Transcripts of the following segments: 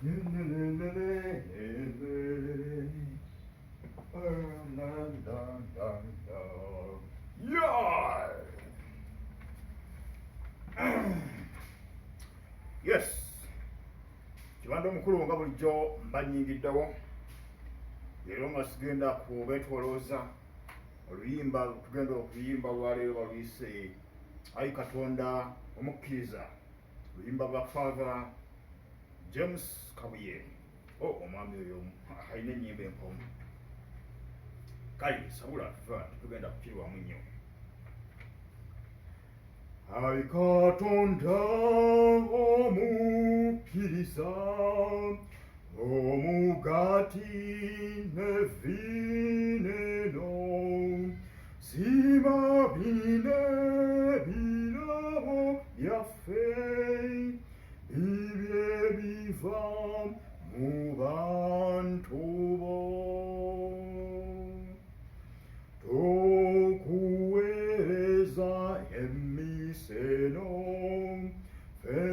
Yeah. Yes. Kibanda omukulu nga bulijjo mbanyingiddewo. Leero nga sigenda kubetwolooza oluyimba tugenda okuyimba lwaleero baluyise Ayi Katonda omukkiriza, oluyimba lwa Father James Kabuye. Omwami oyo alina ennyimba empomu. Kale sabula tugenda kukirwamu nnyo. Ayi Katonda omukkiriza, omugati n'evviino, siima bino ebirabo byaffe, bibyo ebiva mu bantu bo. Tokuweereza emiseno, ffe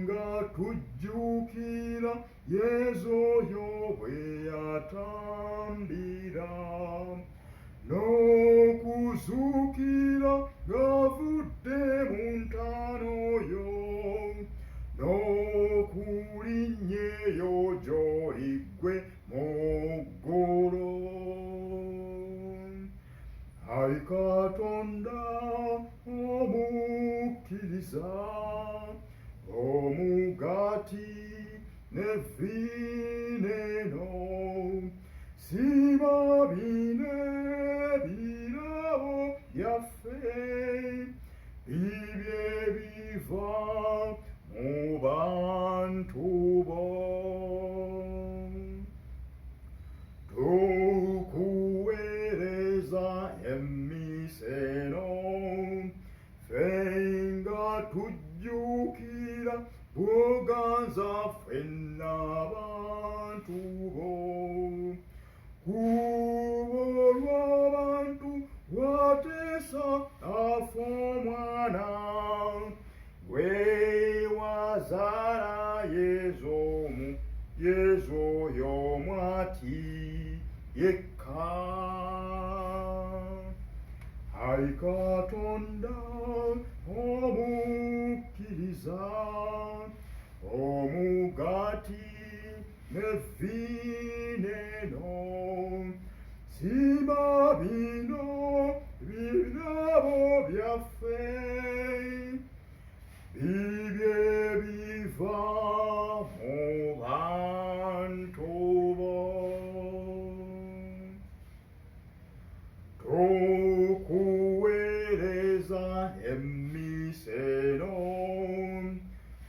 nga tujjukira Yesu oyo bwe yatambira, n'okuzuukira ng'avudde mu ntaano yo, n'okulinnya eyo gy'oli ggwe mu ggulu. Ayi Katonda omukkiriza, omugati n'evviino, siima bino ebirabo byaffe, bibyo ebiva mu bantu bo. Tokuweereza emiseno, ffe nga tujjukira bwoganza ffenna abantu bo. Kubo lw'abantu wateesa afa omwana, gwe wazaala Yesu oyo omwati yekka. Ayi Katonda omukkiriza, omugati n'evviino, siima bino birabo byaffe, bibyo ebiva mu bantu bo. Tokuweereza emiseno,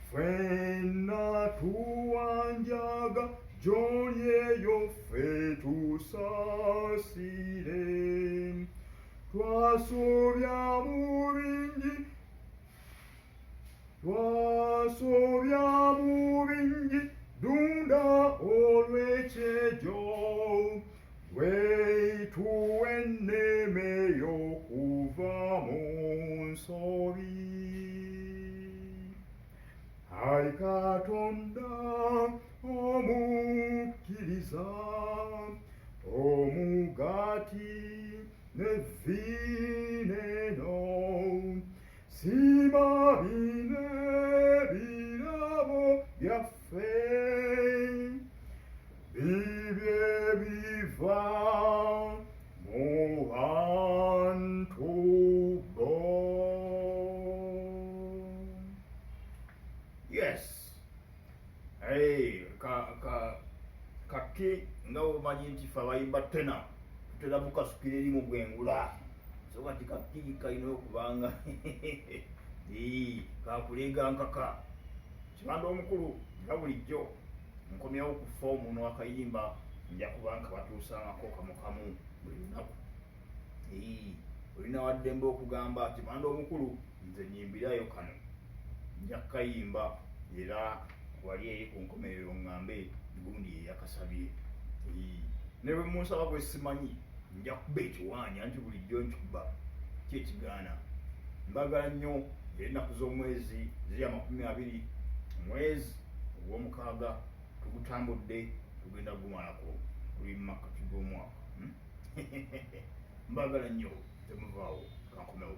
ffenna tuwanjaga gy'oli eyo ffe tusaasire. Twasobya mu bingi dunda olw'ekyejo, wetuwa enneme y'okuva mu nsobi. Ayi Katonda omukkiriza, omugati n'evviino, siima bino ebirabo byaffe, bibyo ebiva mu bantu bo. Yes. Kati nga omanyi nti ffe abayimba tena tutera bukasukira eri mu gwengula, so kati kati kalina okubanga kakulega nkaka. Kibanda omukulu nga bulijjo nkomyawo ku foomu akayimba nja kuba nka batuusangako kamu kamu buli lunaku. Olina waddembe okugamba Kibanda omukulu nze nyimbirayo kano, nja kukayimba era wali eri ku nkomerero ŋŋambe gundi yeyakasabye. Ne bwe munsaba bwe simanyi nja kuba ekiwaanya nti bulijjo nkikuba kyekigaana. Mbagala nnyo ennaku z'omwezi ziri 20 omwezi ogw'omukaaga tugutambudde tugenda gumalako kuli mmakati g'omwaka mbagala nnyo temuvaawo kankomewo